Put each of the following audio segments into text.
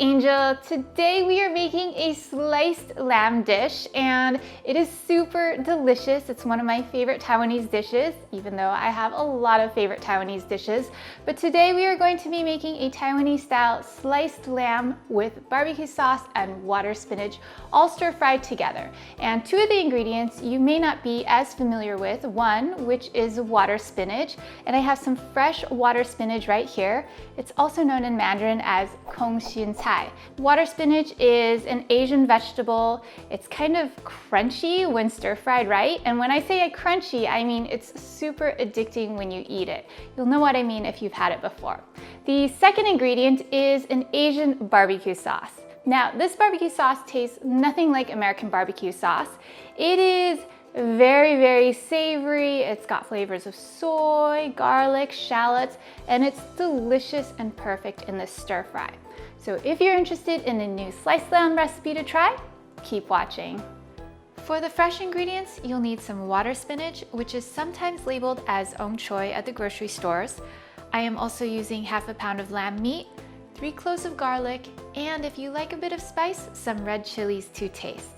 Angel. Today we are making a sliced lamb dish and it is super delicious. It's one of my favorite Taiwanese dishes, even though I have a lot of favorite Taiwanese dishes. But today we are going to be making a Taiwanese style sliced lamb with barbecue sauce and water spinach, all stir fried together. And two of the ingredients you may not be as familiar with. One, which is water spinach, and I have some fresh water spinach right here. It's also known in Mandarin as Shun. Water spinach is an Asian vegetable. It's kind of crunchy when stir fried, right? And when I say crunchy, I mean it's super addicting when you eat it. You'll know what I mean if you've had it before. The second ingredient is an Asian barbecue sauce. Now, this barbecue sauce tastes nothing like American barbecue sauce. It is very savory. It's got flavors of soy, garlic, shallots, and it's delicious and perfect in this stir fry. So if you're interested in a new sliced lamb recipe to try, keep watching. For the fresh ingredients, you'll need some water spinach, which is sometimes labeled as ong choy at the grocery stores. I am also using half a pound of lamb meat, 3 cloves of garlic, and if you like a bit of spice, some red chilies to taste.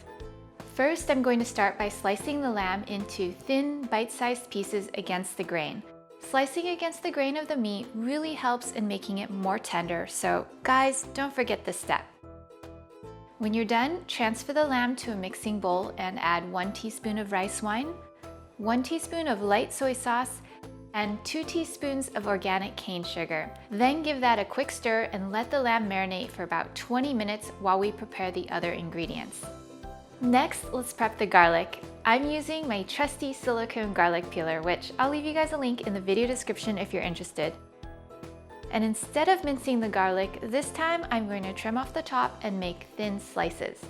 First, I'm going to start by slicing the lamb into thin, bite-sized pieces against the grain. Slicing against the grain of the meat really helps in making it more tender, so guys, don't forget this step. When you're done, transfer the lamb to a mixing bowl and add 1 teaspoon of rice wine, 1 teaspoon of light soy sauce, and 2 teaspoons of organic cane sugar. Then give that a quick stir and let the lamb marinate for about 20 minutes while we prepare the other ingredients. Next, let's prep the garlic. I'm using my trusty silicone garlic peeler, which I'll leave you guys a link in the video description if you're interested. And instead of mincing the garlic, this time I'm going to trim off the top and make thin slices.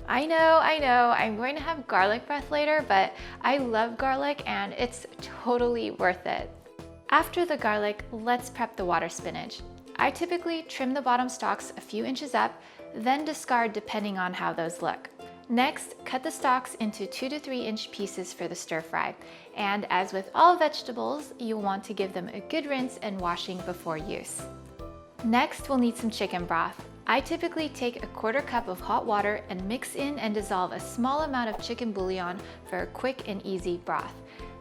I know, I'm going to have garlic breath later, but I love garlic and it's totally worth it. After the garlic, let's prep the water spinach. I typically trim the bottom stalks a few inches up, then discard depending on how those look. Next, cut the stalks into 2 to 3 inch pieces for the stir fry. And as with all vegetables, you'll want to give them a good rinse and washing before use. Next, we'll need some chicken broth. I typically take a 1/4 cup of hot water and mix in and dissolve a small amount of chicken bouillon for a quick and easy broth.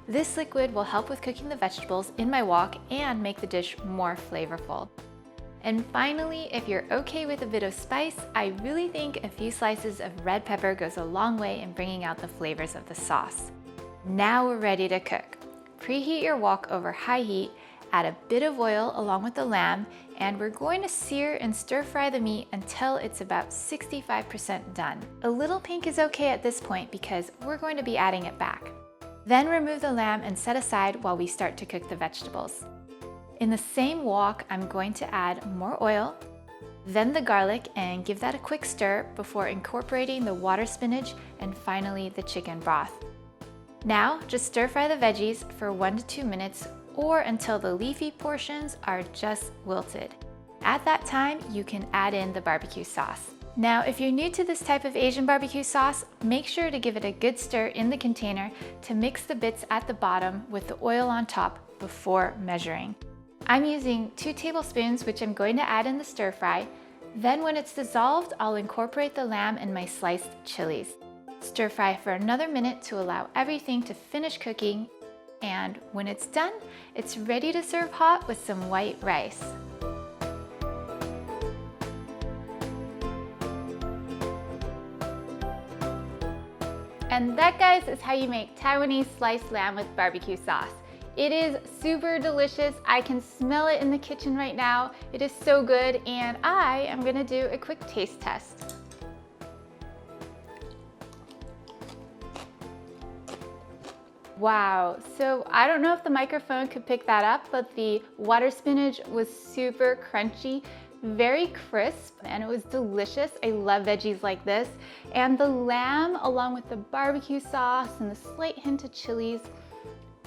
This liquid will help with cooking the vegetables in my wok and make the dish more flavorful. And finally, if you're okay with a bit of spice, I really think a few slices of red pepper goes a long way in bringing out the flavors of the sauce. Now we're ready to cook. Preheat your wok over high heat, add a bit of oil along with the lamb, and we're going to sear and stir fry the meat until it's about 65% done. A little pink is okay at this point because we're going to be adding it back. Then remove the lamb and set aside while we start to cook the vegetables. In the same wok, I'm going to add more oil, then the garlic and give that a quick stir before incorporating the water spinach and finally the chicken broth. Now, just stir fry the veggies for 1 to 2 minutes or until the leafy portions are just wilted. At that time, you can add in the barbecue sauce. Now, if you're new to this type of Asian barbecue sauce, make sure to give it a good stir in the container to mix the bits at the bottom with the oil on top before measuring. I'm using 2 tablespoons, which I'm going to add in the stir fry. Then when it's dissolved, I'll incorporate the lamb and my sliced chilies. Stir fry for another minute to allow everything to finish cooking. And when it's done, it's ready to serve hot with some white rice. And that, guys, is how you make Taiwanese sliced lamb with barbecue sauce. It is super delicious. I can smell it in the kitchen right now. It is so good, and I am gonna do a quick taste test. Wow, so I don't know if the microphone could pick that up, but the water spinach was super crunchy, very crisp, and it was delicious. I love veggies like this. And the lamb, along with the barbecue sauce and the slight hint of chilies,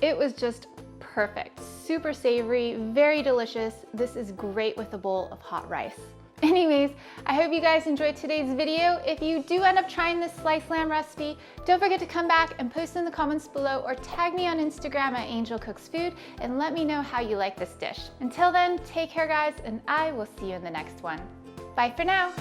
it was just perfect. Super savory, very delicious. This is great with a bowl of hot rice. Anyways, I hope you guys enjoyed today's video. If you do end up trying this sliced lamb recipe, don't forget to come back and post in the comments below or tag me on Instagram at Angel Cooks Food and let me know how you like this dish. Until then, take care guys, and I will see you in the next one. Bye for now.